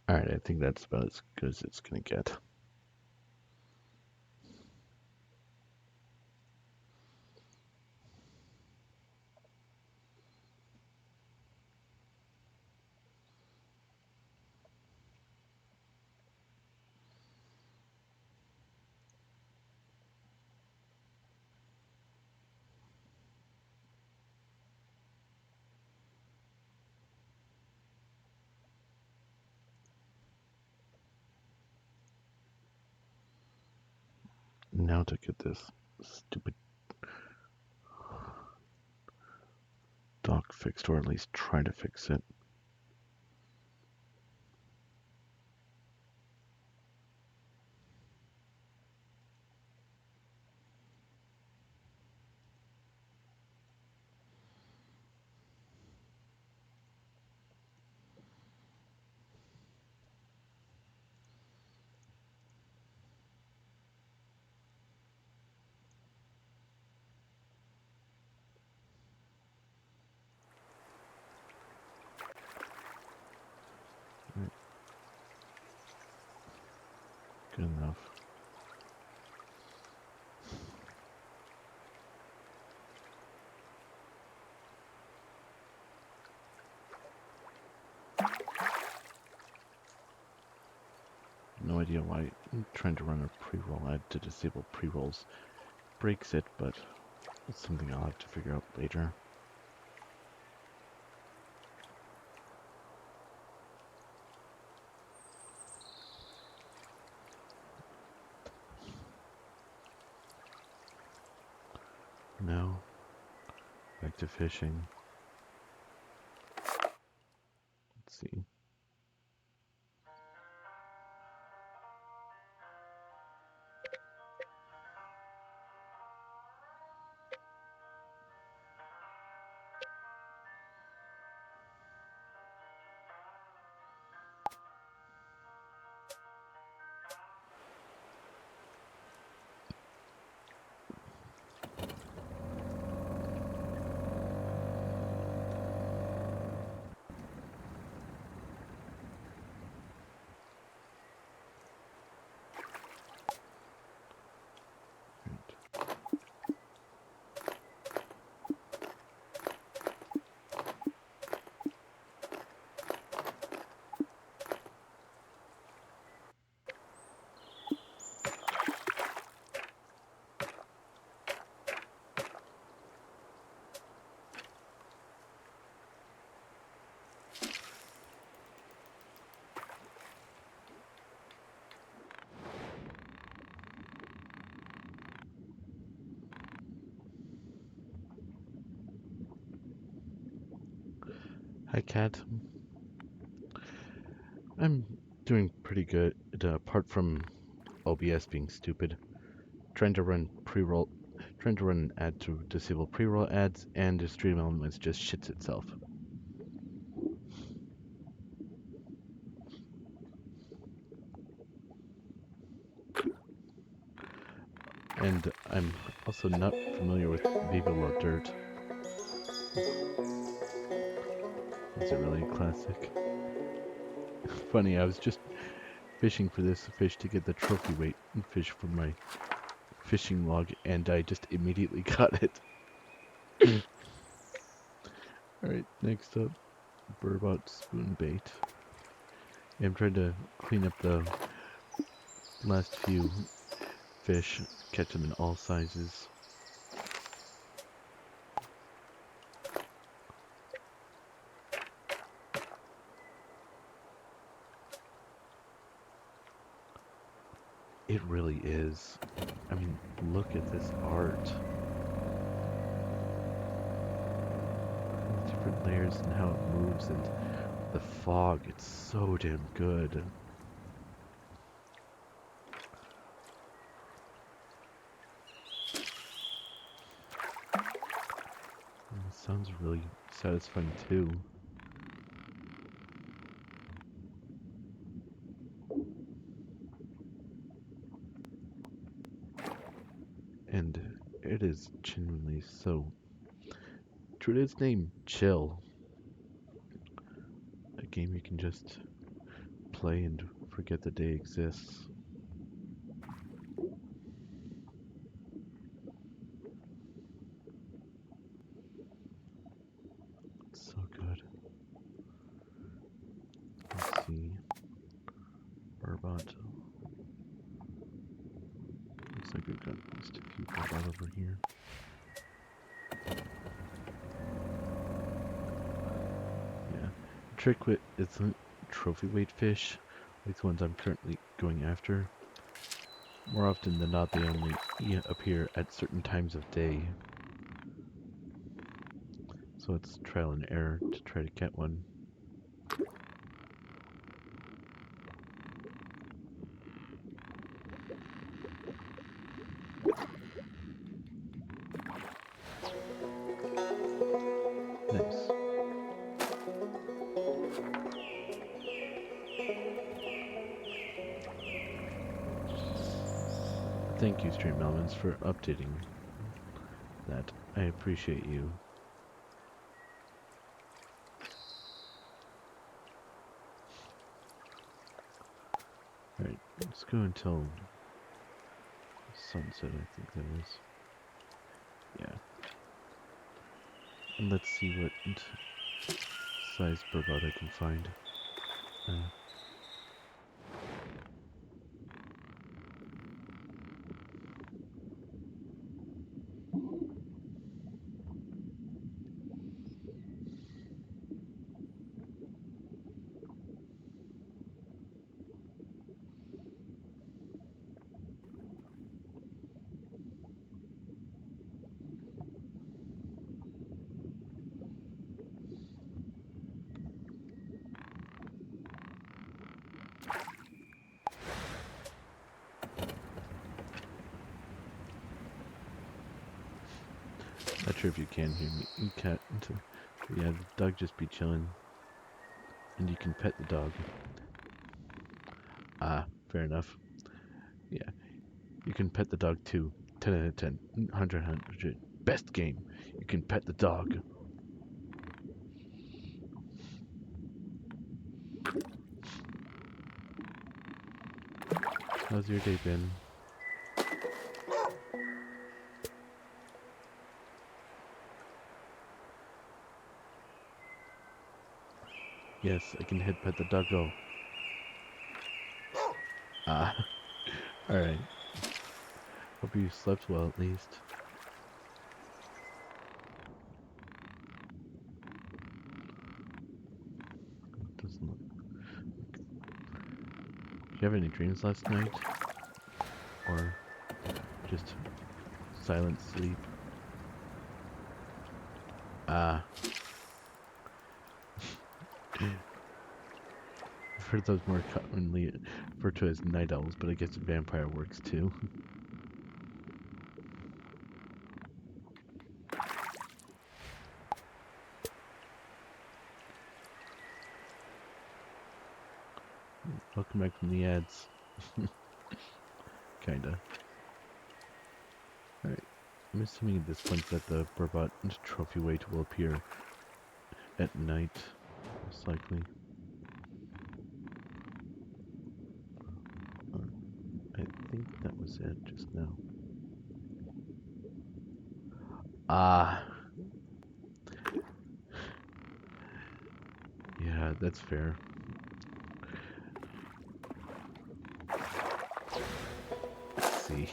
Alright, I think that's about as good as it's gonna get. Now to get this stupid dock fixed, or at least try to fix it. Right, good enough. No idea why I'm trying to run a pre-roll ad to disable pre-rolls breaks it, but it's something I'll have to figure out later. Now, back to fishing. Let's see. Hi, Cat. I'm doing pretty good, apart from OBS being stupid. Trying to run pre-roll, trying to run an ad to disable pre-roll ads, and the Stream Elements just shits itself. And I'm also not familiar with Viva La Dirt. Is it really a classic? Funny, I was just fishing for this fish to get the trophy weight fish for my fishing log, and I just immediately got it. Alright, next up, Burbot spoon bait. Yeah, I'm trying to clean up the last few fish, catch them in all sizes. It really is. I mean, look at this art. The different layers and how it moves, and the fog, it's so damn good. And it sounds really satisfying too. And it is genuinely so true to its name, chill. A game you can just play and forget the day exists. It's so good. Let's see. Burbot. Looks like we've got at least a few Burbot over here. Yeah. Trick with it's a trophy weight fish, like the ones I'm currently going after. More often than not, they only appear at certain times of day. So it's trial and error to try to get one. Nice. Thank you, Stream Elements, for updating that. I appreciate you. Alright, let's go until sunset, I think that is. Yeah. And let's see what size burbot I can find. Not sure if you can hear me. You can't. Yeah, the dog just be chilling. And you can pet the dog. Ah, fair enough. Yeah, you can pet the dog too. 10 out of 10. 100. Best game. You can pet the dog. How's your day been? Yes, I can head pet the doggo. Ah, alright. Hope you slept well at least. Doesn't look... Did you have any dreams last night? Or just silent sleep? Ah. I've heard those more commonly referred to as night owls, but I guess vampire works too. Welcome back from the ads. Kinda. Alright. I'm assuming at this point that the Burbot trophy weight will appear at night, most likely. I think that was it just now. Ah. Yeah, that's fair. Let's see.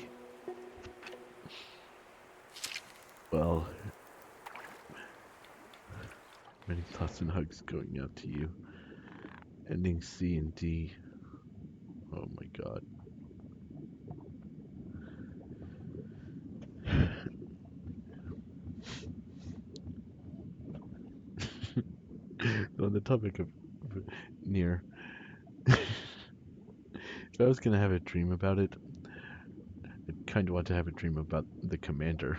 Well, many thoughts and hugs going out to you. Ending C and D. Oh my god. On the topic of Nier, if I was gonna have a dream about it, I'd kind of want to have a dream about the commander.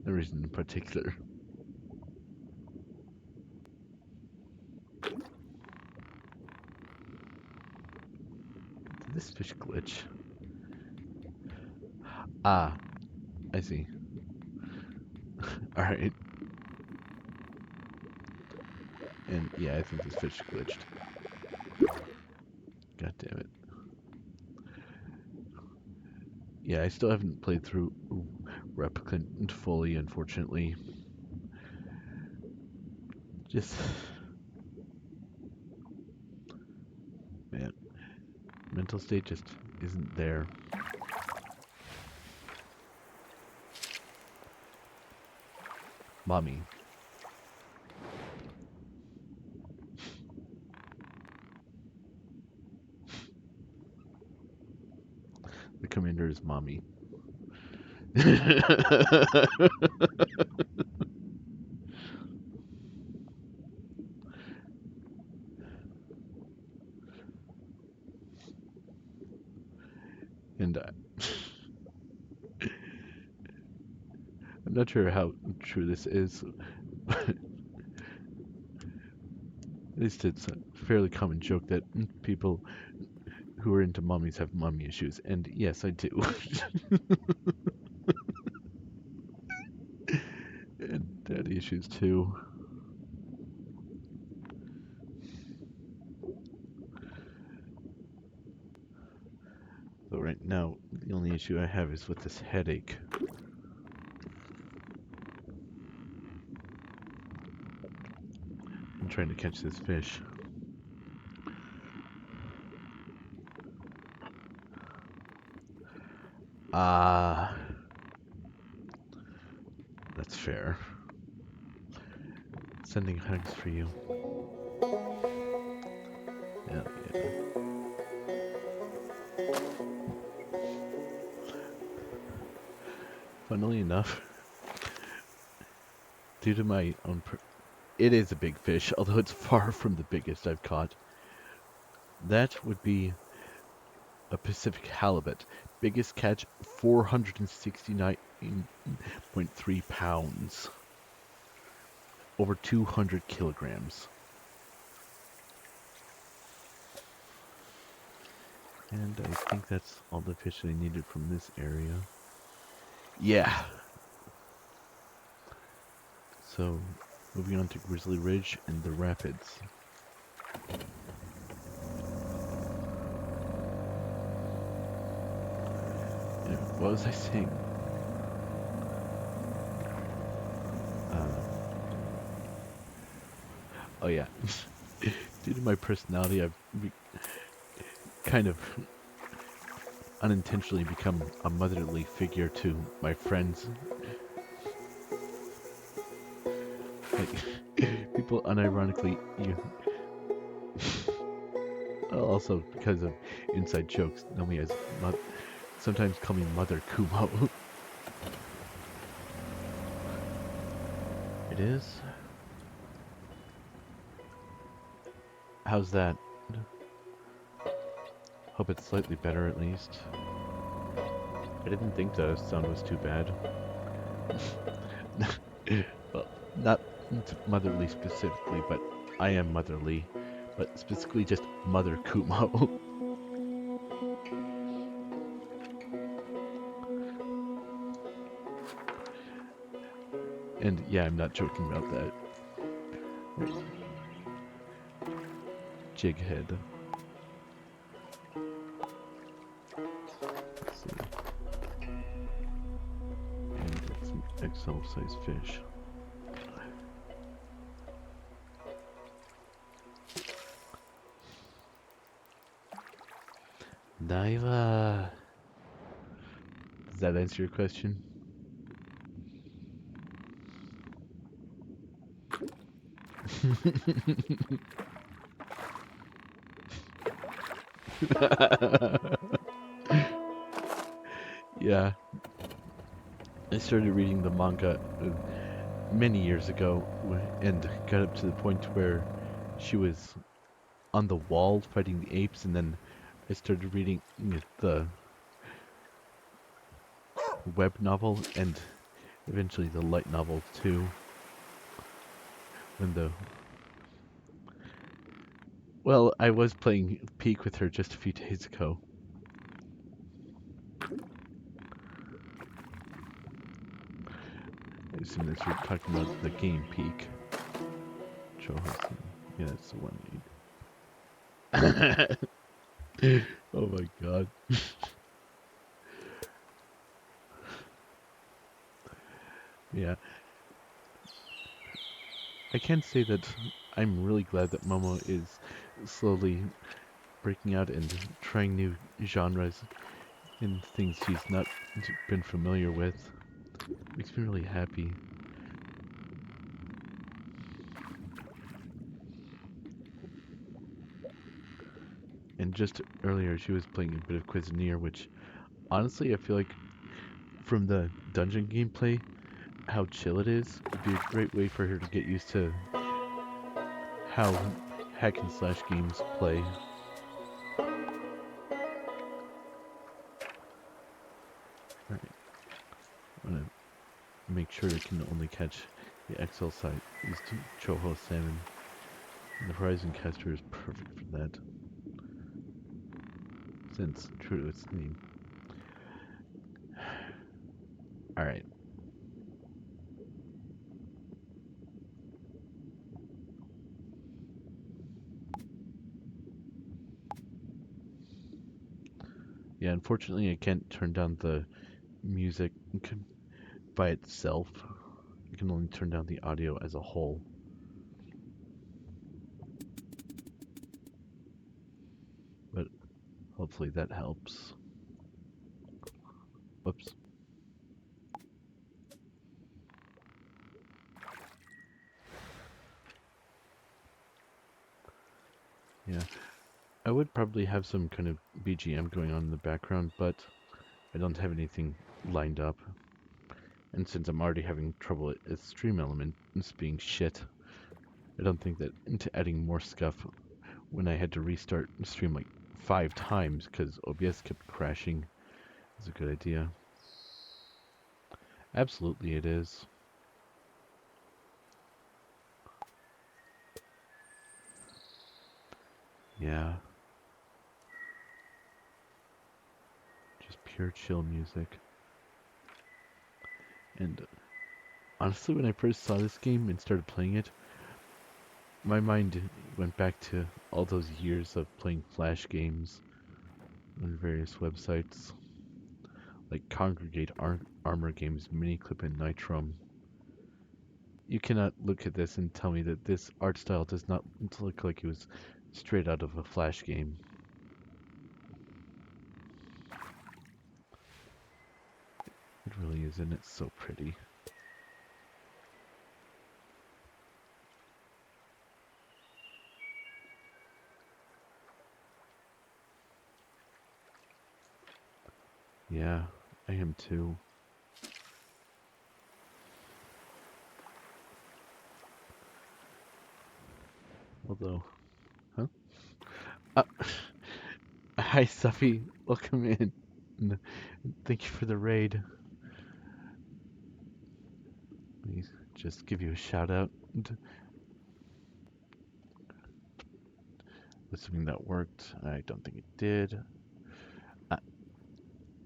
No reason in particular. Did this fish glitch? Ah, I see. Alright. And yeah, I think this fish glitched. God damn it. Yeah, I still haven't played through Replicant fully, unfortunately. Just, man, mental state just isn't there. Mommy. The commander is mommy. And I'm not sure how true this is, but at least it's a fairly common joke that people who are into mummies have mummy issues. And yes, I do. And daddy issues too. So right now, the only issue I have is with this headache. I'm trying to catch this fish. Ah, that's fair. Sending hugs for you. Yeah, yeah. Funnily enough, due to my own, it is a big fish, although it's far from the biggest I've caught. That would be a Pacific halibut. Biggest catch, 469.3 pounds. Over 200 kilograms. And I think that's all the fish I needed from this area. Yeah. So, moving on to Grizzly Ridge and the rapids. Yeah, what was I saying? Oh yeah. Due to my personality, I've kind of unintentionally become a motherly figure to my friends. Like, people unironically, also because of inside jokes, know me as sometimes call me Mother Kumo. It is. How's that? Hope it's slightly better at least. I didn't think the sound was too bad. Well, not motherly specifically, but I am motherly. But specifically just Mother Kumo. And yeah, I'm not joking about that. Jighead. Let's see. And it's an XL size fish. Diva. Does that answer your question? Yeah. I started reading the manga many years ago and got up to the point where she was on the wall fighting the apes, and then I started reading the web novel and eventually the light novel too. Well, I was playing Peak with her just a few days ago. I assume that you're talking about the game Peak. Yeah, that's the one I need. Oh my god. Yeah, I can say that I'm really glad that Momo is slowly breaking out and trying new genres and things she's not been familiar with. Makes me really happy. And just earlier, she was playing a bit of Cuisinier, which honestly, I feel like from the dungeon gameplay, how chill it is, would be a great way for her to get used to how hack and slash games play. Alright, I'm gonna make sure I can only catch the XL side, these two Choho salmon. And the Horizon Caster is perfect for that, since true to its name. Alright, yeah, unfortunately I can't turn down the music by itself. I can only turn down the audio as a whole. But hopefully that helps. Whoops. Yeah, I would probably have some kind of BGM going on in the background, but I don't have anything lined up. And since I'm already having trouble at Stream Elements being shit, I don't think that into adding more scuff when I had to restart stream like 5 times because OBS kept crashing is a good idea. Absolutely it is. Yeah. Just pure chill music. And honestly, when I first saw this game and started playing it, my mind went back to all those years of playing Flash games on various websites, like Congregate Armor Games, Miniclip, and Nitrom. You cannot look at this and tell me that this art style does not look like it was straight out of a Flash game. It really is, and it's so pretty. Yeah, I am too. Although, huh? Uh, hi, Suffy. Welcome in. Thank you for the raid. Let me just give you a shout out. Assuming that worked. I don't think it did.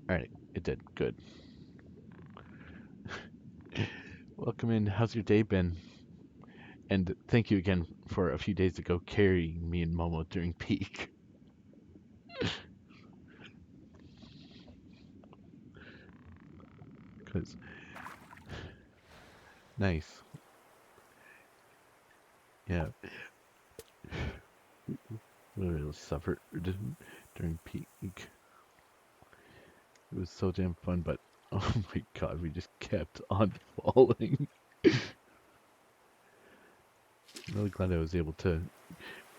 Alright, it did. Good. Welcome in. How's your day been? And thank you again for a few days ago carrying me and Momo during peak. Because, nice. Yeah. We really suffered during peak. It was so damn fun, but oh my god, we just kept on falling. I'm really glad I was able to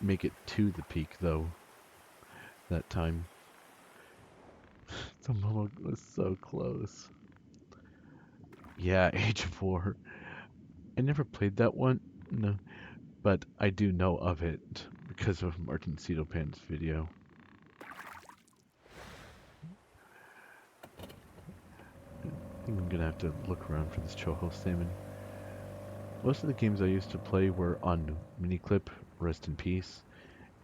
make it to the peak, though, that time. The Momo was so close. Yeah, Age of War. I never played that one, no, but I do know of it because of Martin Cedopan's video. I think I'm gonna have to look around for this Choho salmon. Most of the games I used to play were on Miniclip, Rest in Peace,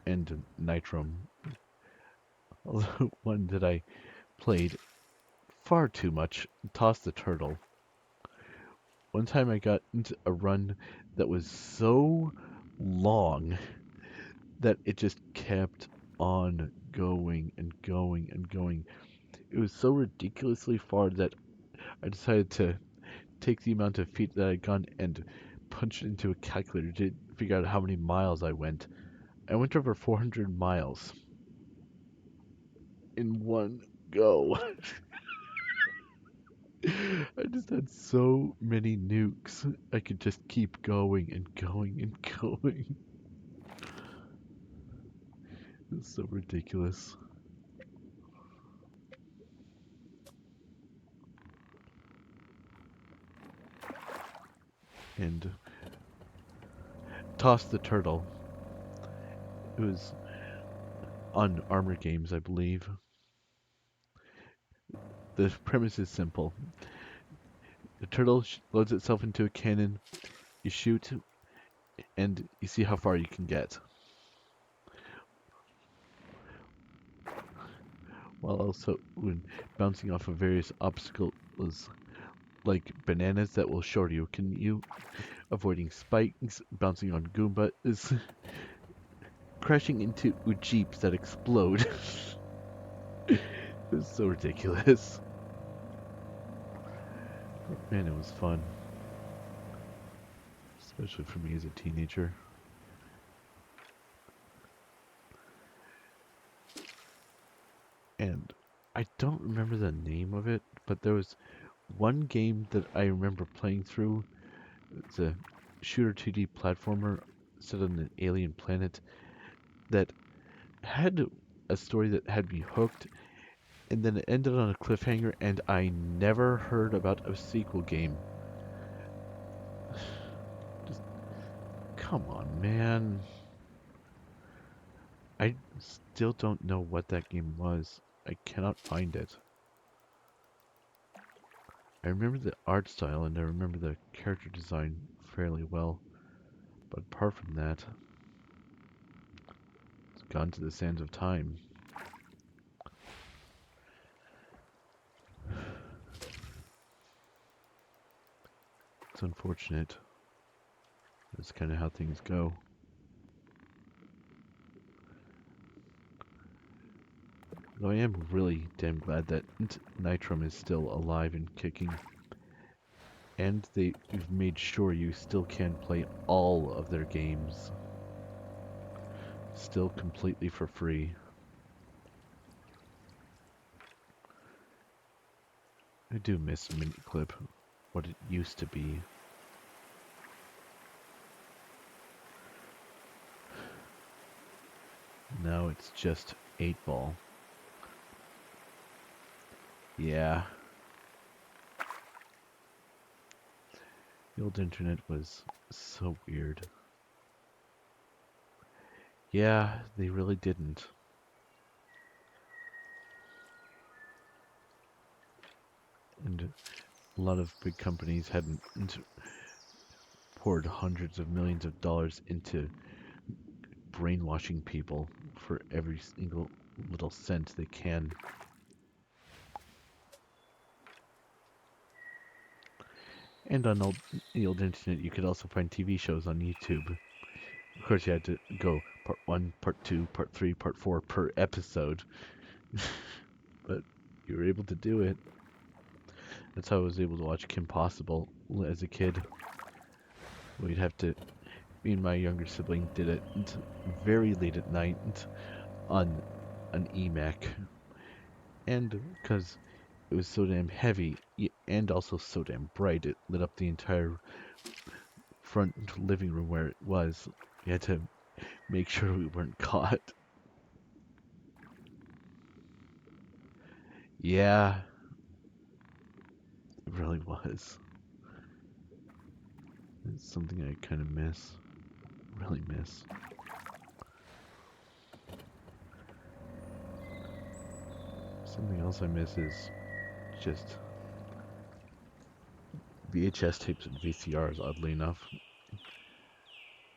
and Nitrom. Although one that I played far too much, Toss the Turtle. One time I got into a run that was so long that it just kept on going and going and going. It was so ridiculously far that I decided to take the amount of feet that I'd gone and punch it into a calculator to figure out how many miles I went. I went over 400 miles in one go. I just had so many nukes. I could just keep going and going and going. It's so ridiculous. And Toss the Turtle. It was on Armor Games, I believe. The premise is simple. The turtle loads itself into a cannon, you shoot, and you see how far you can get. While also bouncing off of various obstacles like bananas that will shoryuken you, avoiding spikes, bouncing on Goombas, crashing into jeeps that explode. It was so ridiculous. But man, it was fun. Especially for me as a teenager. And I don't remember the name of it, but there was one game that I remember playing through. It's a shooter 2D platformer set on an alien planet that had a story that had me hooked, and then it ended on a cliffhanger, and I never heard about a sequel game. Just come on, man. I still don't know what that game was. I cannot find it. I remember the art style and I remember the character design fairly well, but apart from that, it's gone to the sands of time. It's unfortunate. That's kind of how things go. Though I am really damn glad that Nitrom is still alive and kicking. And they've made sure you still can play all of their games. Still completely for free. I do miss Miniclip, what it used to be. Now it's just 8-ball. Yeah. The old internet was so weird. Yeah, they really didn't. And a lot of big companies hadn't poured hundreds of millions of dollars into brainwashing people for every single little cent they can. And on the old internet, you could also find TV shows on YouTube. Of course, you had to go part 1, part 2, part 3, part 4 per episode. But you were able to do it. That's how I was able to watch Kim Possible as a kid. We'd have to, me and my younger sibling did it very late at night on an eMac. And because it was so damn heavy and also so damn bright, it lit up the entire front living room where it was. We had to make sure we weren't caught. Yeah, it really was. It's something I kind of miss. Really miss. Something else I miss is just VHS tapes and VCRs, oddly enough.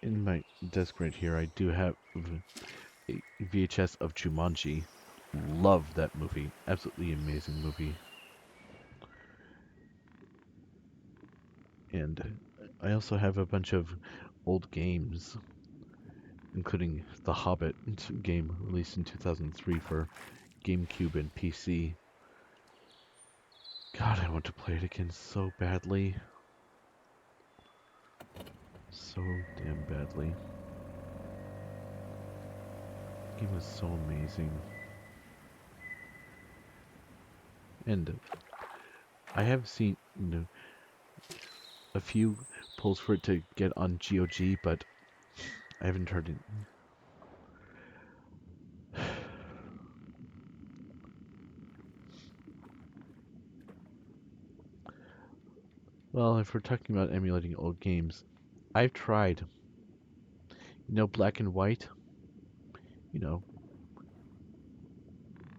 In my desk right here, I do have a VHS of Jumanji. Love that movie. Absolutely amazing movie. And I also have a bunch of old games. including the Hobbit game released in 2003 for GameCube and PC. God, I want to play it again so badly. So damn badly. The game was so amazing. And I have seen, a few pulls for it to get on GOG, but I haven't tried it. Well, if we're talking about emulating old games, I've tried. Black and White? You know,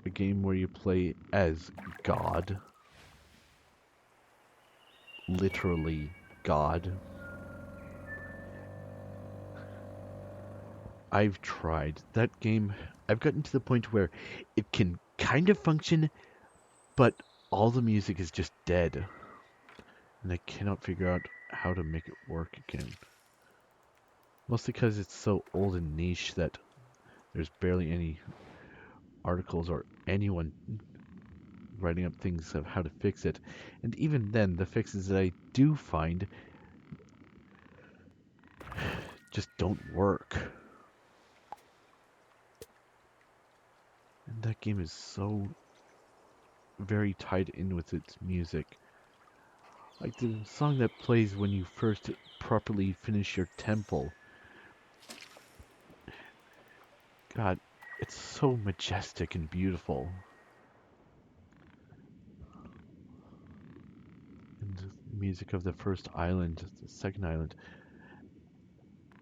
a game where you play as God. Literally God. I've tried. That game, I've gotten to the point where it can kind of function, but all the music is just dead. And I cannot figure out how to make it work again. Mostly because it's so old and niche that there's barely any articles or anyone writing up things of how to fix it. And even then, the fixes that I do find just don't work. And that game is so very tied in with its music. Like the song that plays when you first properly finish your temple. God, it's so majestic and beautiful. And the music of the first island, the second island.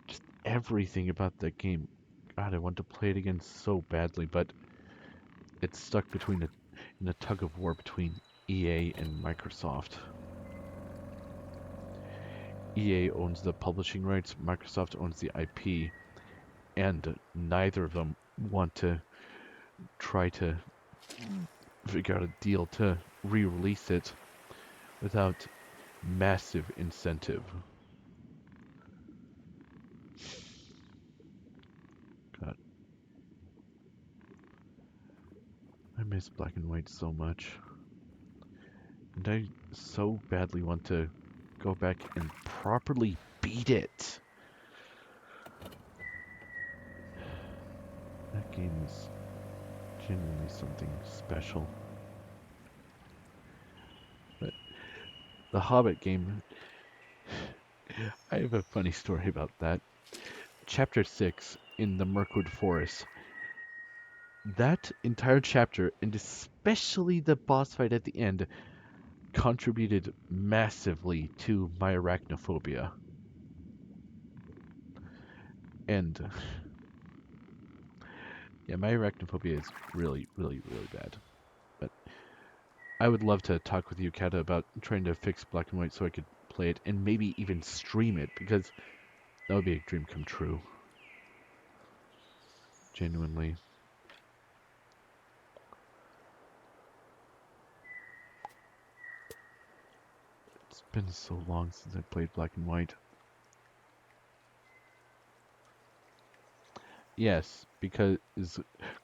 Just everything about that game. God, I want to play it again so badly, but it's stuck in a tug of war between EA and Microsoft. EA owns the publishing rights, Microsoft owns the IP, and neither of them want to try to figure out a deal to re-release it without massive incentive. God, I miss Black and White so much. And I so badly want to go back and properly beat it. That game is genuinely something special. But the Hobbit game, I have a funny story about that. Chapter 6 in the Mirkwood Forest. That entire chapter, and especially the boss fight at the end, contributed massively to my arachnophobia. And yeah, my arachnophobia is really, really, really bad. But I would love to talk with you, Kata, about trying to fix Black and White so I could play it and maybe even stream it, because that would be a dream come true. Genuinely. It's been so long since I played Black and White. Yes, because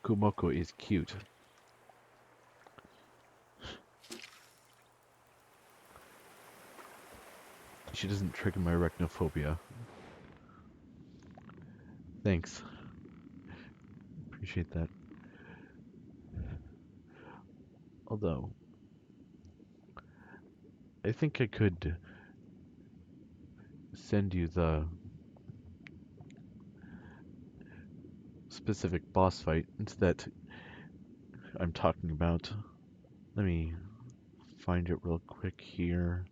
Kumoko is cute. She doesn't trigger my arachnophobia. Thanks. Appreciate that. Although, I think I could send you the specific boss fight that I'm talking about. Let me find it real quick here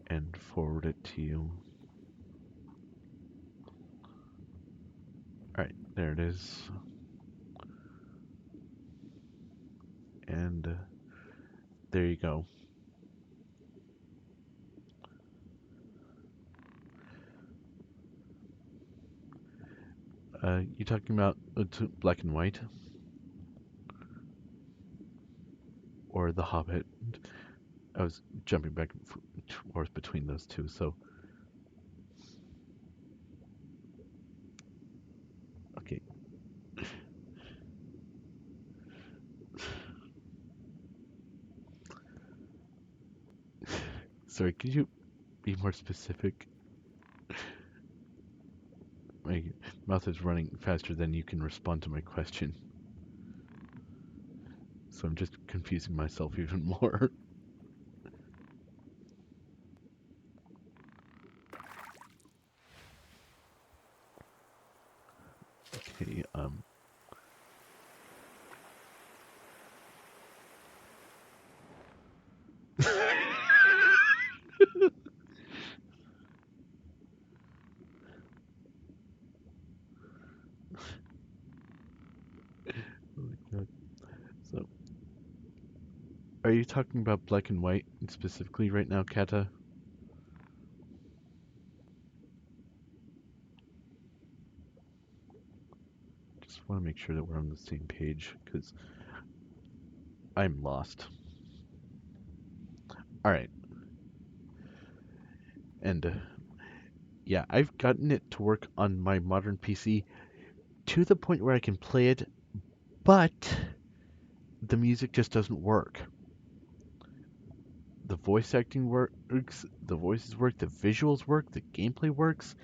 and forward it to you. Alright, there it is. And there you go. You talking about Black and White? Or The Hobbit? I was jumping back and forth between those two, so... Sorry, could you be more specific? My mouth is running faster than you can respond to my question. So I'm just confusing myself even more. Okay, oh my God. So, are you talking about black and white specifically right now, Kata? Just want to make sure that we're on the same page, because I'm lost. Alright, and yeah, I've gotten it to work on my modern PC to the point where I can play it, but the music just doesn't work. The voice acting works, the voices work, the visuals work, the gameplay works,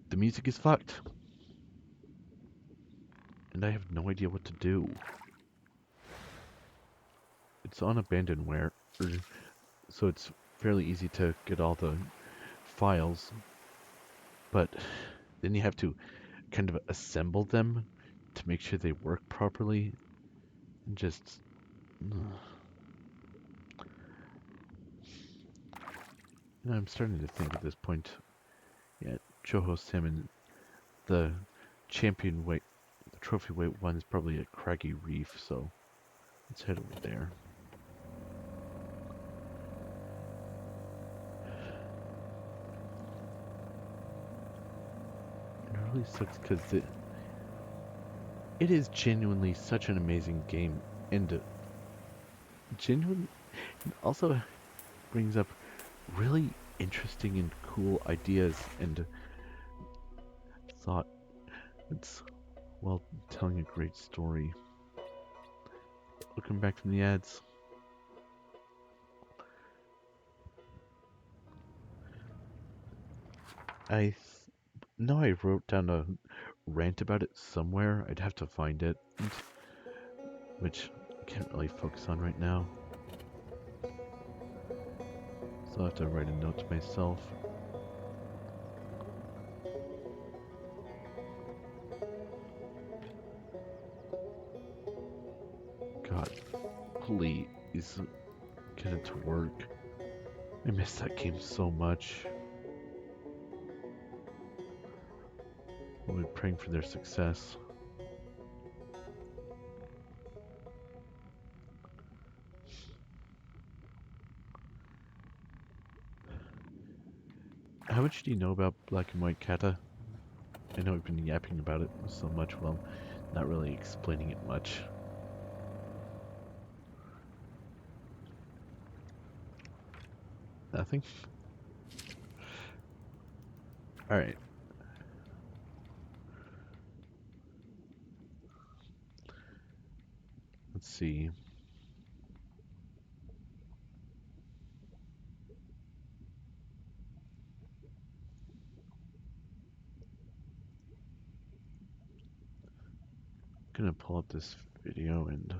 the music is fucked. And I have no idea what to do. It's on abandonware, so it's fairly easy to get all the files, but then you have to kind of assemble them to make sure they work properly. And just. I'm starting to think at this point, yeah, Choho Salmon, the champion weight, the trophy weight one is probably at Craggy Reef, so let's head over there. It really sucks because it is genuinely such an amazing game, and genuine also brings up really interesting and cool ideas and thought. It's while telling a great story. Welcome back from the ads. I know I wrote down a rant about it somewhere. I'd have to find it, which I can't really focus on right now. So I'll have to write a note to myself. God, please get it to work. I miss that game so much. We'll be praying for their success. How much do you know about Black and White Kata? I know we've been yapping about it so much, well, not really explaining it much. Nothing? Alright. Let's see. I'm gonna pull up this video and...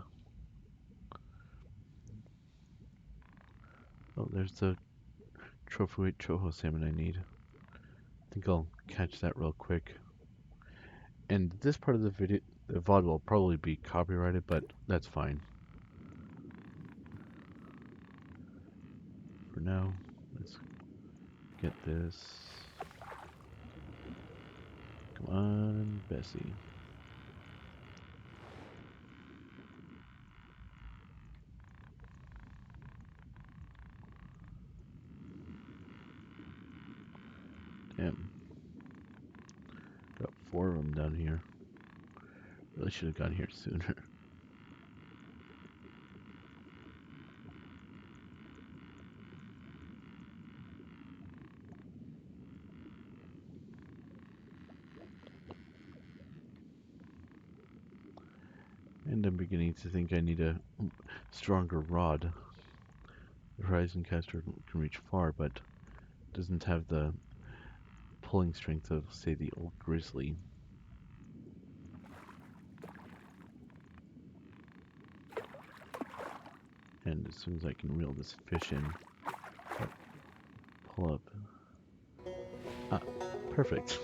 Oh, there's the trophy weight Choho salmon I need. I think I'll catch that real quick. And this part of the video, the VOD will probably be copyrighted, but that's fine. For now, let's get this. Come on, Bessie. Damn. Got 4 of them down here. Really should have gotten here sooner. And I'm beginning to think I need a stronger rod. The Horizon caster can reach far, but doesn't have the pulling strength of, say, the old Grizzly. And as soon as I can reel this fish in, pull up. Ah, perfect.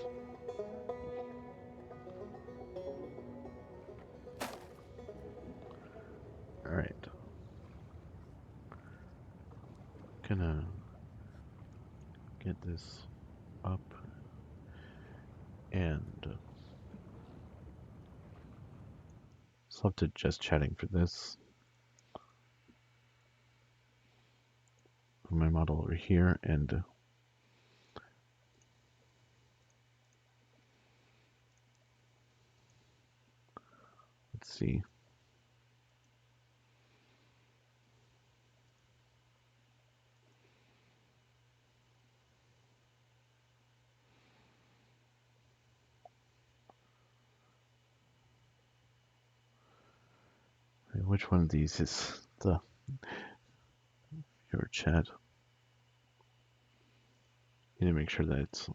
Alright. Gonna get this up and stop to just chatting for this. Put my model over here and let's see. Which one of these is the your chat? You need to make sure that it's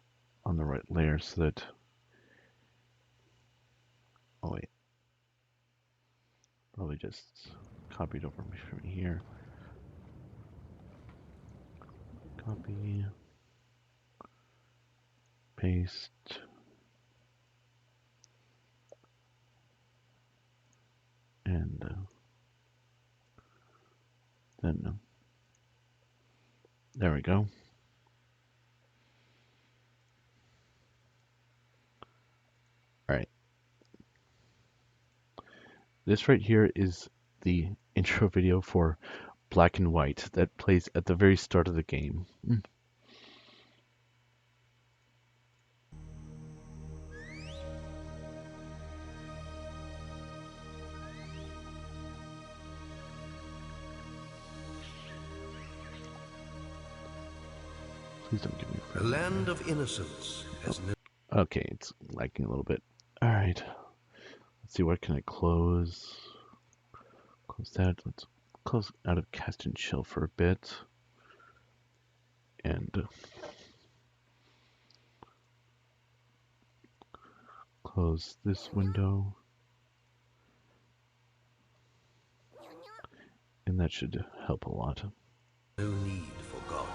on the right layer so that. Oh wait, probably just copied over from here. Copy, paste, and then there we go. All right. This right here is the intro video for Black and White that plays at the very start of the game. Please don't give me A land of innocence has no. Okay, it's lagging a little bit. All right. Let's see, what can I close? Close that. Let's close out of Cast and Chill for a bit. And close this window. And that should help a lot. No need for gods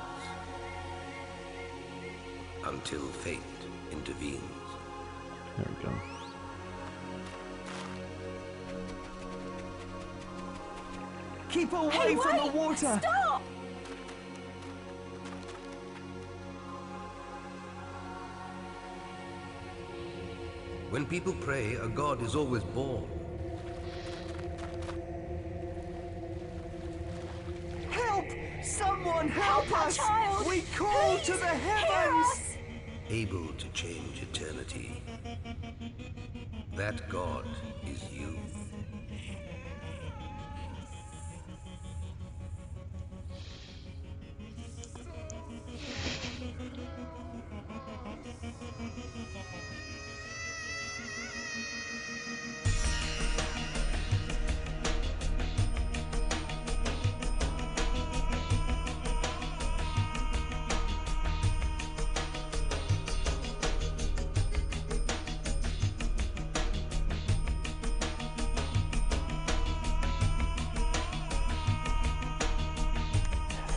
until fate intervenes. There we go. Keep away from the water! Stop! When people pray, a god is always born. Help! Someone help us! Child! We call Please, to the hear heavens! us! Able to change eternity. That god is you.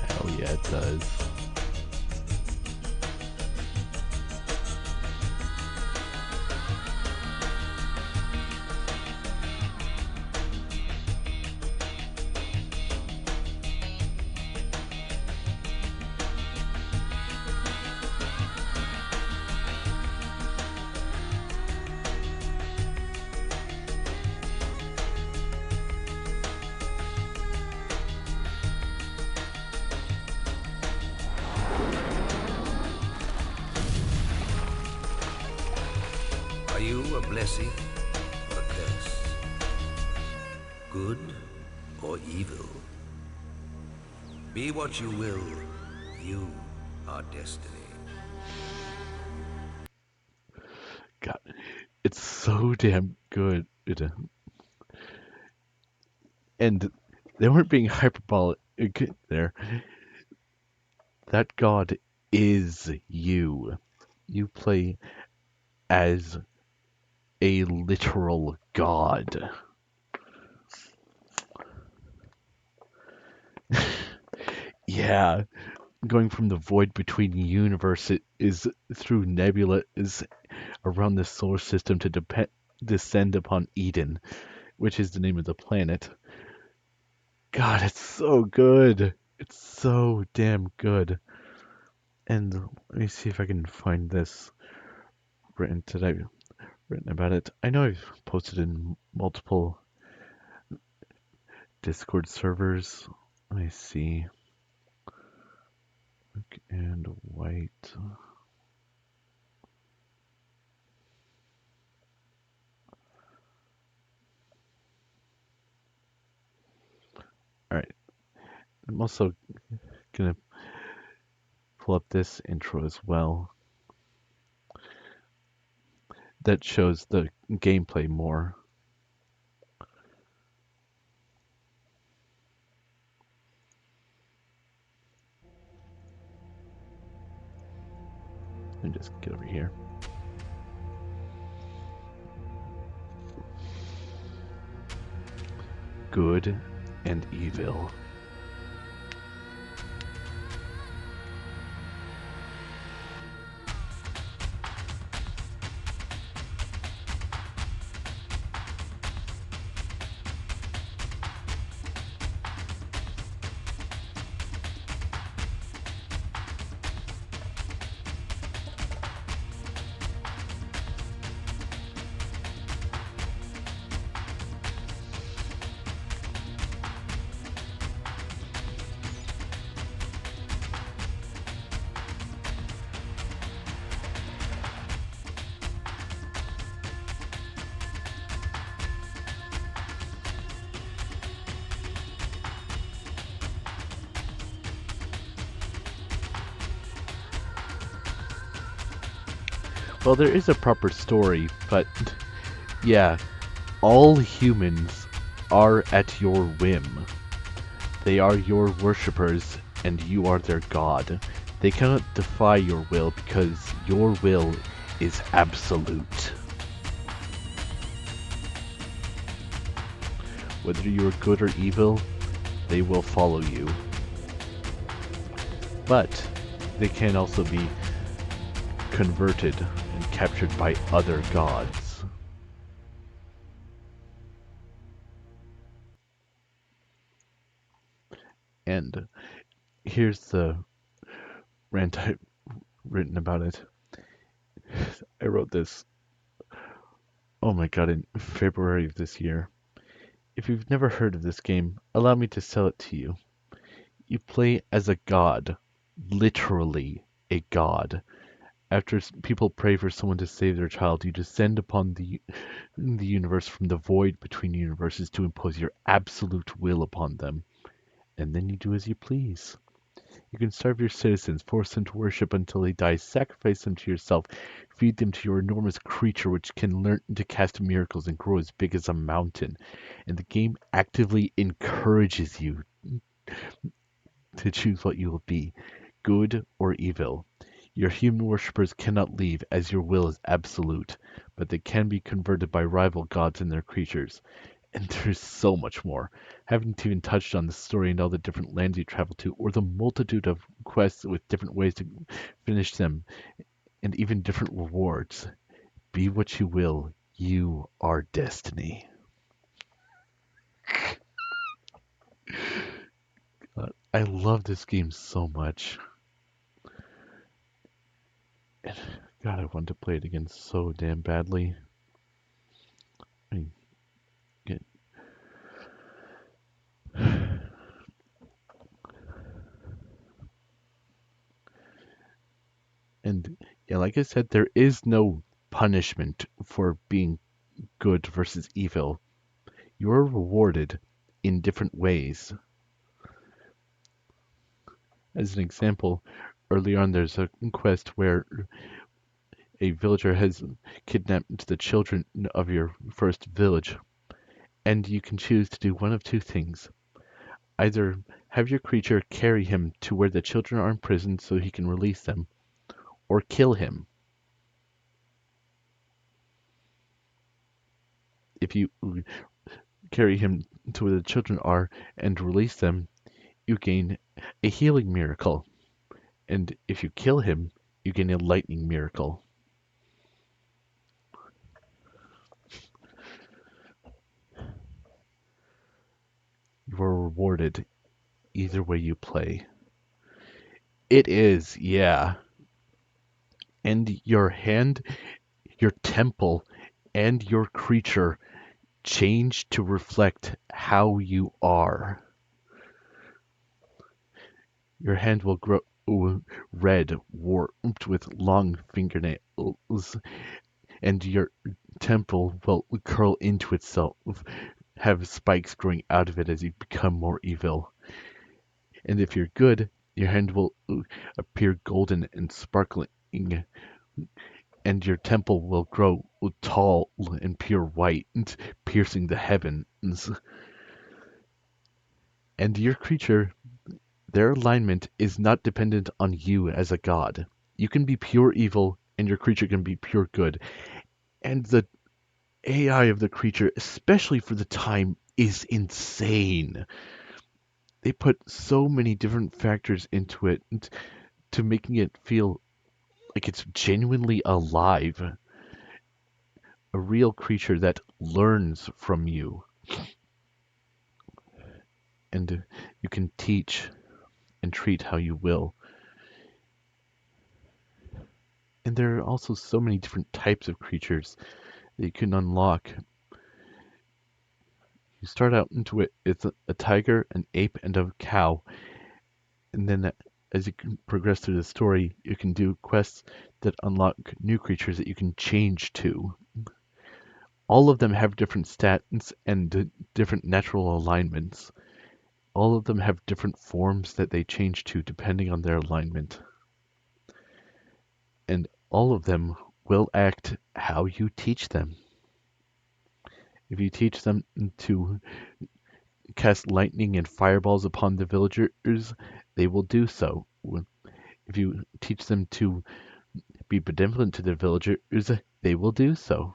Hell yeah, it does. Are you a blessing or a curse? Good or evil? Be what you will, you are destiny. God, it's so damn good. And they weren't being hyperbolic there. That god is you. You play as a literal god. Yeah, going from the void between universe is through nebula is around the solar system to descend upon Eden, which is the name of the planet. God, it's so good. It's so damn good. And let me see if I can find this written about it. I know I've posted in multiple Discord servers. Let me see. Black and white. Alright. I'm also gonna pull up this intro as well. That shows the gameplay more. Let me just get over here. Good and evil. Well, there is a proper story, but yeah, all humans are at your whim. They are your worshippers, and you are their god. They cannot defy your will because your will is absolute. Whether you are good or evil, they will follow you. But they can also be converted and captured by other gods. And here's the rant I've written about it. I wrote this, oh my god, in February of this year. If you've never heard of this game, allow me to sell it to you. You play as a god, literally a god. After people pray for someone to save their child, you descend upon the universe from the void between universes to impose your absolute will upon them. And then you do as you please. You can starve your citizens, force them to worship until they die, sacrifice them to yourself, feed them to your enormous creature which can learn to cast miracles and grow as big as a mountain. And the game actively encourages you to choose what you will be, good or evil. Your human worshippers cannot leave, as your will is absolute, but they can be converted by rival gods and their creatures. And there's so much more. Haven't even touched on the story and all the different lands you travel to, or the multitude of quests with different ways to finish them, and even different rewards. Be what you will, you are destiny. I love this game so much. And God, I want to play it again so damn badly. I mean, get and yeah, like I said, there is no punishment for being good versus evil. You're rewarded in different ways. As an example, early on there's a quest where a villager has kidnapped the children of your first village, and you can choose to do one of two things. Either Have your creature carry him to where the children are imprisoned so he can release them, or kill him. If you carry him to where the children are and release them, you gain a healing miracle. And if you kill him, you gain a lightning miracle. You are rewarded either way you play. It is, yeah. And your hand, your temple, and your creature change to reflect how you are. Your hand will grow red, warped with long fingernails, and your temple will curl into itself, have spikes growing out of it as you become more evil. And if you're good, your hand will appear golden and sparkling, and your temple will grow tall and pure white, piercing the heavens. And your creature, their alignment is not dependent on you as a god. You can be pure evil, and your creature can be pure good. And the AI of the creature, especially for the time, is insane. They put so many different factors into it to making it feel like it's genuinely alive. A real creature that learns from you. And you can teach and treat how you will. And there are also so many different types of creatures that you can unlock. You start out into it, it's a tiger, an ape, and a cow. And then as you can progress through the story, you can do quests that unlock new creatures that you can change to. All of them have different stats and different natural alignments. All of them have different forms that they change to depending on their alignment. And all of them will act how you teach them. If you teach them to cast lightning and fireballs upon the villagers, they will do so. If you teach them to be benevolent to the villagers, they will do so.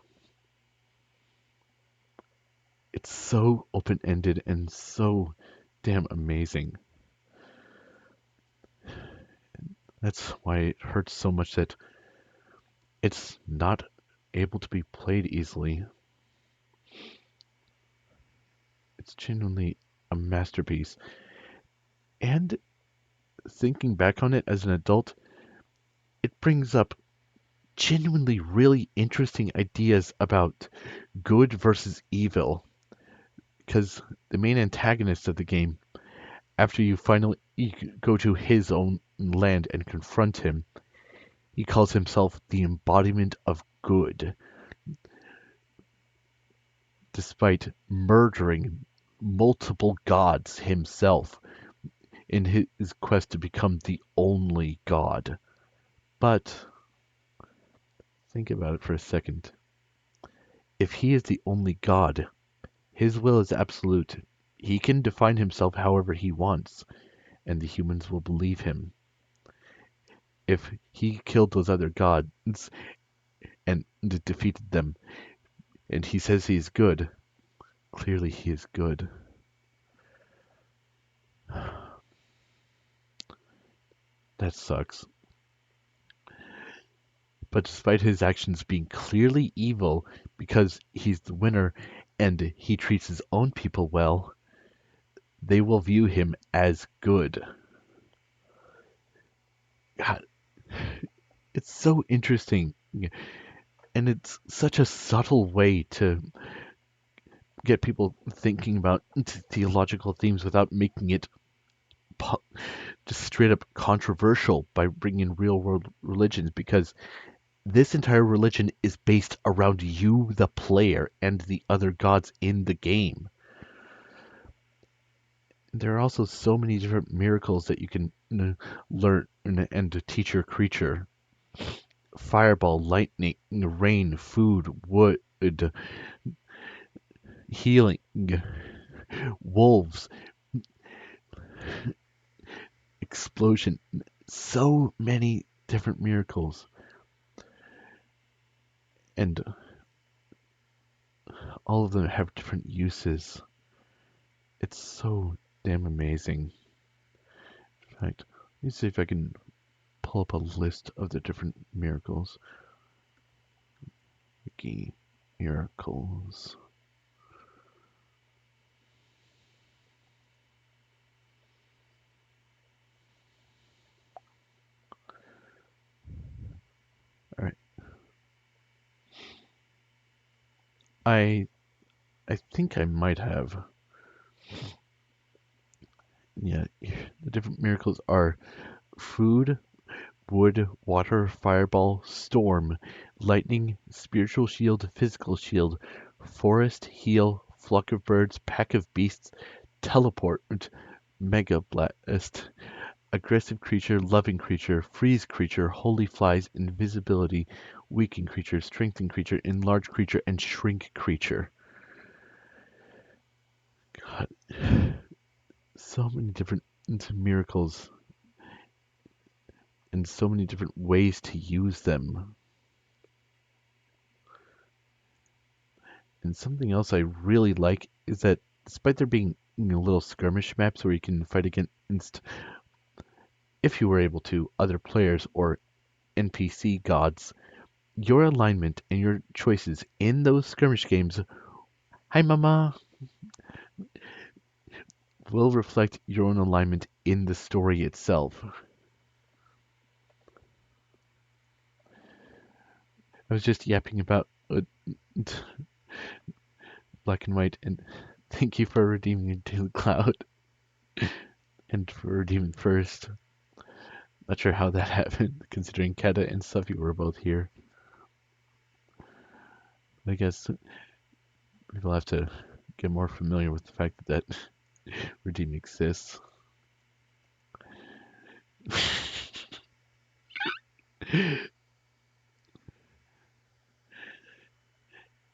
It's so open-ended and so damn amazing. That's why it hurts so much that it's not able to be played easily. It's genuinely a masterpiece. And thinking back on it as an adult, it brings up genuinely really interesting ideas about good versus evil. Because the main antagonist of the game, after you finally go to his own land and confront him, he calls himself the embodiment of good, despite murdering multiple gods himself in his quest to become the only god. But think about it for a second. If he is the only god, his will is absolute. He can define himself however he wants, and the humans will believe him. If he killed those other gods and defeated them, and he says he is good, clearly he is good. That sucks. But despite his actions being clearly evil because he's the winner and he treats his own people well, they will view him as good. God, it's so interesting. And it's such a subtle way to get people thinking about theological themes without making it just straight up controversial by bringing in real world religions, because this entire religion is based around you, the player, and the other gods in the game. There are also so many different miracles that you can learn and teach your creature. Fireball, lightning, rain, food, wood, healing, wolves, explosion. So many different miracles. And all of them have different uses. It's so damn amazing. In fact, let me see if I can pull up a list of the different miracles. Wiki miracles. All right. I think I might have. Yeah, the different miracles are food, wood, water, fireball, storm, lightning, spiritual shield, physical shield, forest, heal, flock of birds, pack of beasts, teleport, mega blast, aggressive creature, loving creature, freeze creature, holy flies, invisibility, weaken creature, strengthen creature, enlarge creature, and shrink creature. God, so many different miracles and so many different ways to use them. And something else I really like is that despite there being little skirmish maps where you can fight against, if you were able to, other players or NPC gods, your alignment and your choices in those skirmish games, hi mama, will reflect your own alignment in the story itself. I was just yapping about Black and White, and thank you for redeeming into the cloud and for redeeming first. Not sure how that happened, considering Keta and Suffy were both here. I guess people have to get more familiar with the fact that Redeem exists.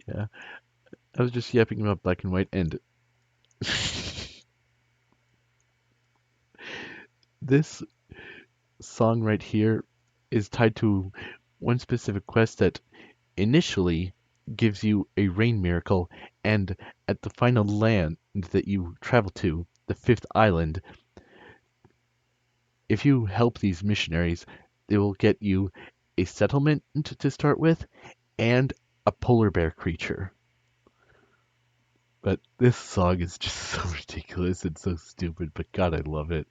Yeah, I was just yapping about Black and White, and this song right here is tied to one specific quest that initially gives you a rain miracle, and at the final land that you travel to, the fifth island, if you help these missionaries, they will get you a settlement to start with and a polar bear creature. But this song is just so ridiculous and so stupid, but God, I love it.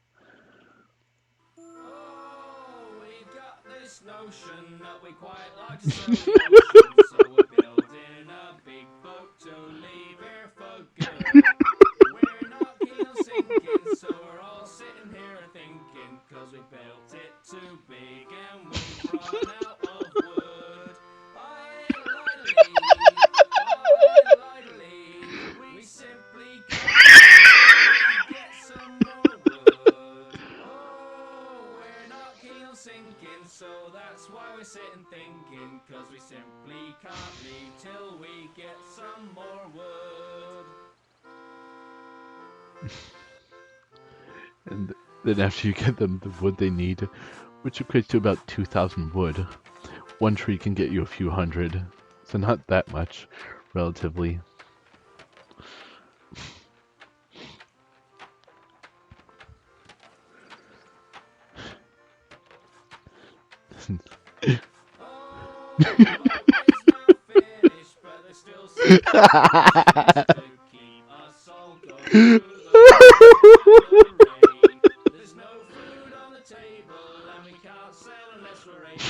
Oh, we got this notion that we quite like to sail the ocean, so we're building a big boat to leave here for good. We're not keen on sinking, so we're all sitting here thinking, cause we built it too big and we've run out of wood. We simply can't get some more wood. Oh, we're not keen on sinking, so that's why we're sitting thinking, cause we simply can't leave till we get some more wood. And then after you get them the wood they need, which equates to about 2,000 wood, one tree can get you a few hundred, so not that much, relatively. Oh, the boat is now finished, but there's still some to keep us all going through the rain. There's no food on the table, and we can't sail unless we're able,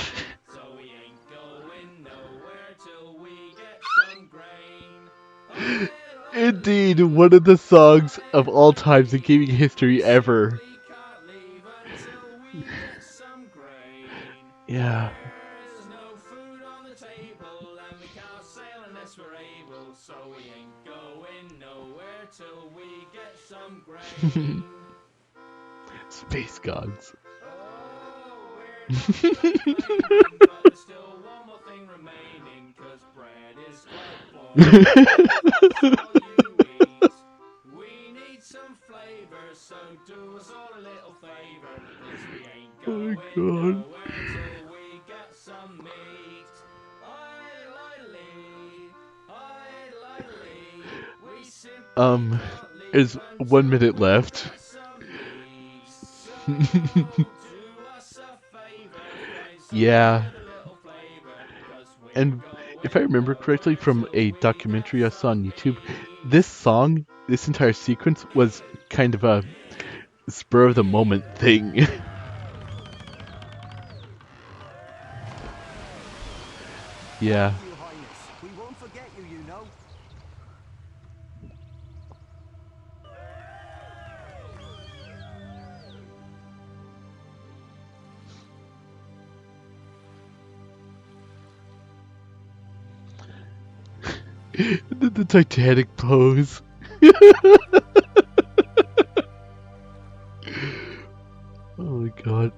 so we ain't going nowhere till we get some grain. Indeed, one of the songs of all times in gaming history ever. We can't leave until we get some grain. Yeah. There's no food on the table, and we can't sail unless we're able, so we ain't going nowhere till we get some grain. Space gods. Oh, we're not complaining, but there's still one more thing remaining, cause bread is quite boring. That's all you eat. We need some flavor, so do us all a little favor. Please God. Till we get some meat. We simply Um, can't leave there's 1 minute until we left. get some meat. So do us a favor, friends, so Yeah, get a little flavor, 'cause we're and if I going remember correctly nowhere from till a we get documentary I saw on some YouTube, meat. this song, this entire sequence was kind of a spur of the moment thing. Yeah. Thank you, Highness. We won't forget you, you know. The Titanic pose. Oh my god.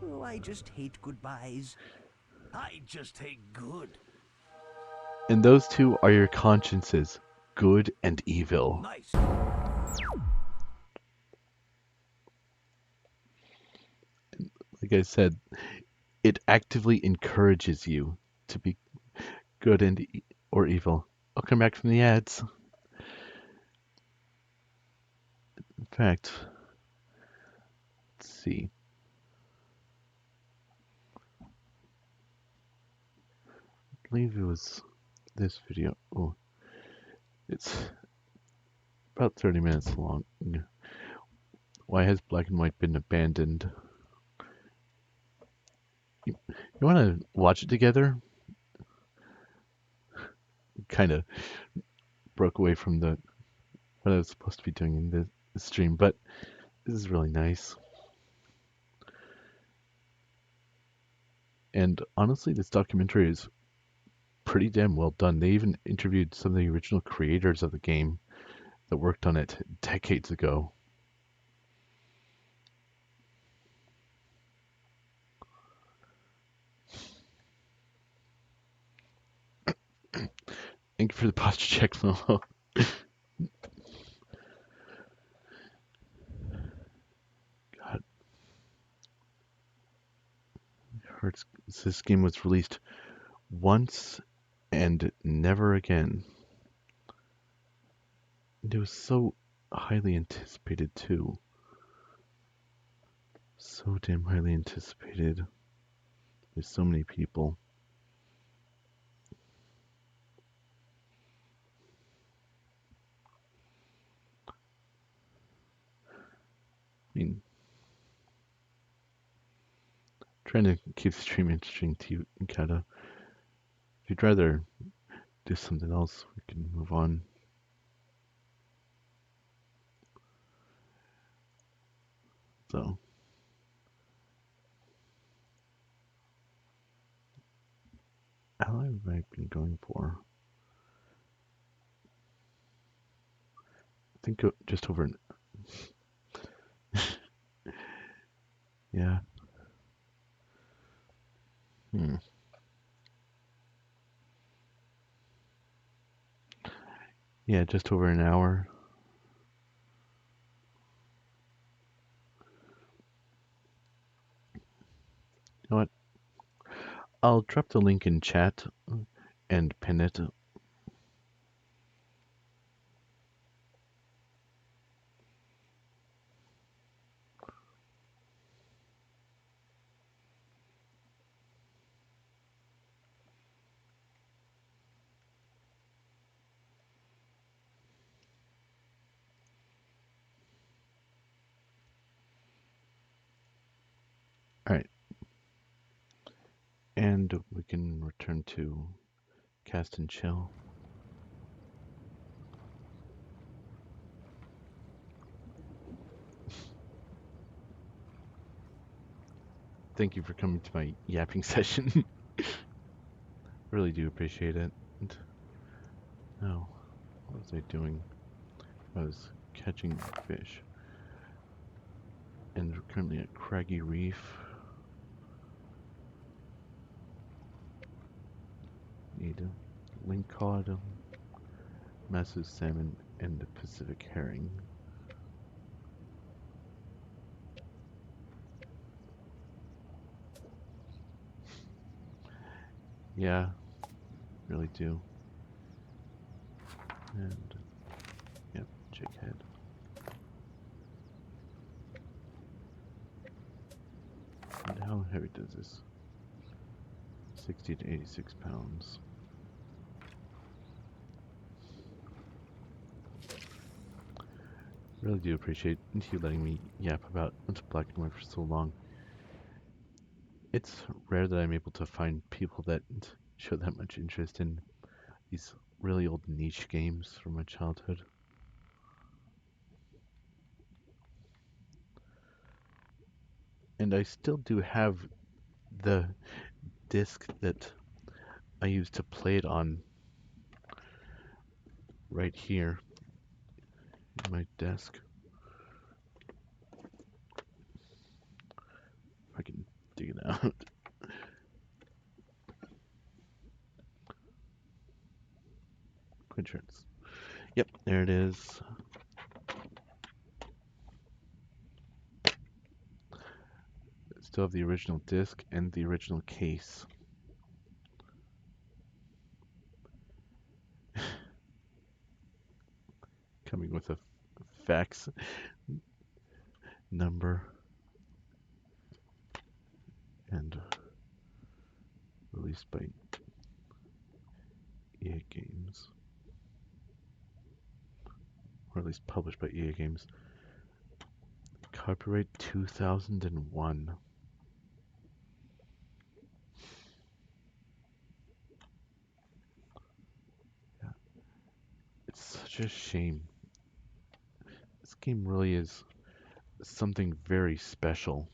Oh, I just hate goodbyes. I just hate good. And those two are your consciences, good and evil. Nice. Like I said, it actively encourages you to be good and or evil. I'll come back from the ads. In fact, let's see. I believe it was this video. Oh, it's about 30 minutes long. Why has black and white been abandoned? You want to watch it together? Kind of broke away from the what I was supposed to be doing in the stream, but this is really nice. And honestly, this documentary is pretty damn well done. They even interviewed some of the original creators of the game that worked on it decades ago. Thank you for the posture check, Momo. God, it hurts. This game was released once and never again. And it was so highly anticipated too. So damn highly anticipated. There's so many people. I mean, trying to keep the stream interesting to you, Kata. If you'd rather do something else, we can move on. So, how long have I been going for? I think just over an. Yeah. Hmm. Yeah, just over an hour. You know what? I'll drop the link in chat and pin it. Alright. And we can return to cast and chill. Thank you for coming to my yapping session. Really do appreciate it. And, oh, what was I doing? I was catching fish. And we're currently at Craggy Reef. Need a lingcod, massive salmon, and the Pacific herring. Yeah, really do. And, yep, jig head. And how heavy does this? 60 to 86 pounds. Really do appreciate you letting me yap about Black and White for so long. It's rare that I'm able to find people that show that much interest in these really old niche games from my childhood. And I still do have the disc that I used to play it on right here in my desk. If I can dig it out. Insurance. Yep, there it is. Still have the original disc and the original case. Coming with a fax number and released by EA Games. Or at least published by EA Games. Copyright 2001. Yeah. It's such a shame. This game really is something very special.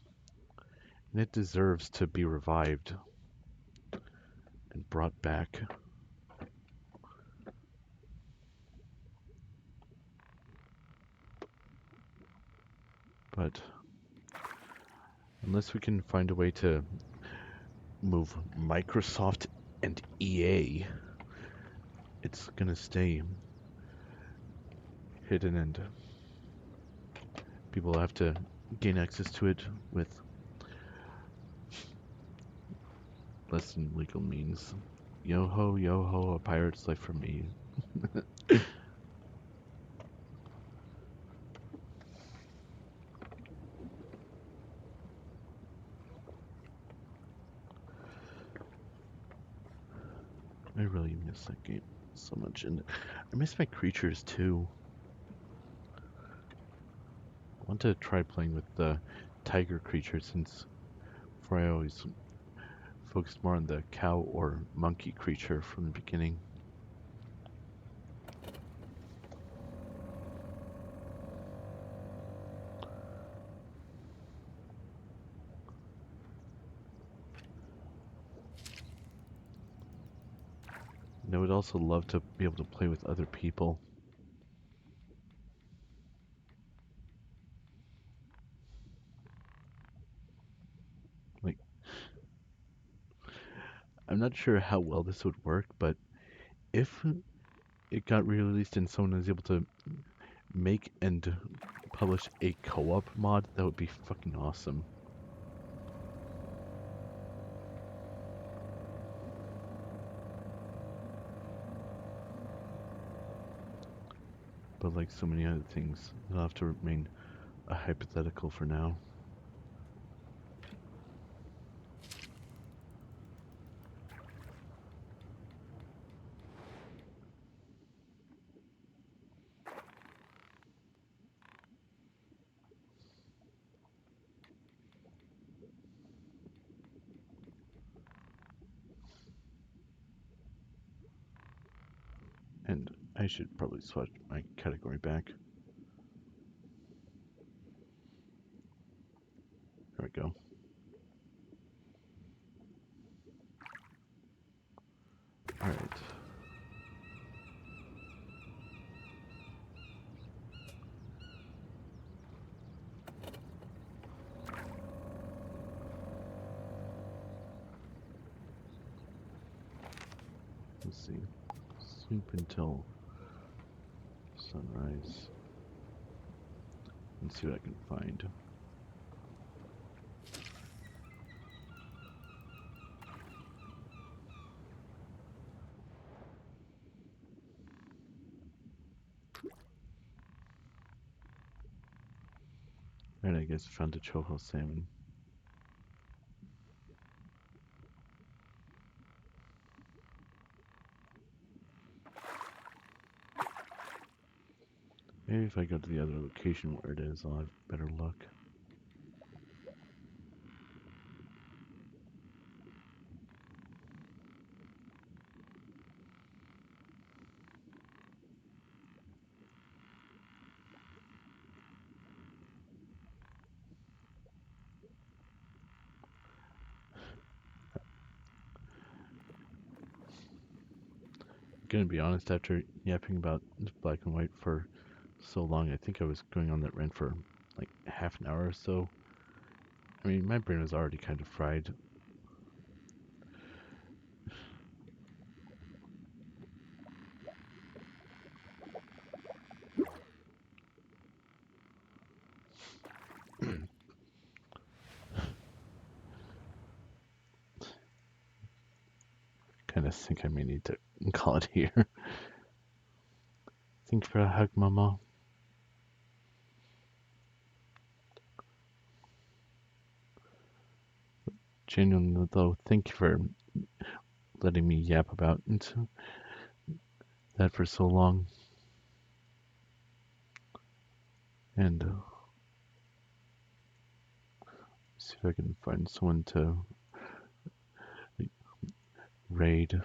And it deserves to be revived and brought back. But unless we can find a way to move Microsoft and EA, it's gonna stay hidden and people have to gain access to it with less than legal means. Yo ho, a pirate's life for me. I really miss that game so much, and I miss my creatures too. I want to try playing with the tiger creature since before I always focused more on the cow or monkey creature from the beginning. And I would also love to be able to play with other people. Like, I'm not sure how well this would work, but if it got re-released and someone was able to make and publish a co-op mod, that would be fucking awesome. But like so many other things, it'll have to remain a hypothetical for now. And I should probably switch my category back. There we go. Alright. Let's see. Sleep until sunrise. And see what I can find. Alright, I guess I found a choho salmon. Maybe if I go to the other location where it is, I'll have better luck. Gonna be honest, after yapping about black and white for so long, I think I was going on that rant for like half an hour or so. I mean, my brain was already kind of fried. Kind of think I may need to call it here. Thanks for a hug, Mama. Genuinely, though, thank you for letting me yap about that for so long. And see if I can find someone to raid.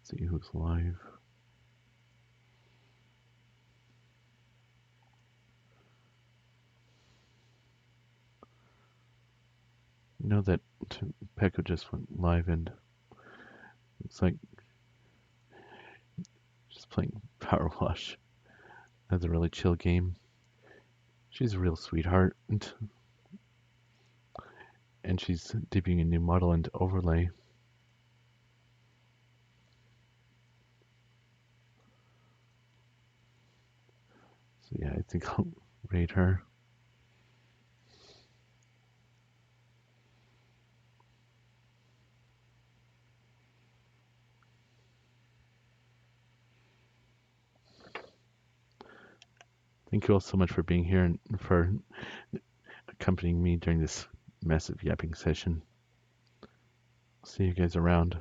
See who's live. You know that Pekka just went live and it's like just playing Power Wash. That's a really chill game. She's a real sweetheart. And she's debuting a new model into overlay. So yeah, I think I'll raid her. Thank you all so much for being here and for accompanying me during this massive yapping session. See you guys around.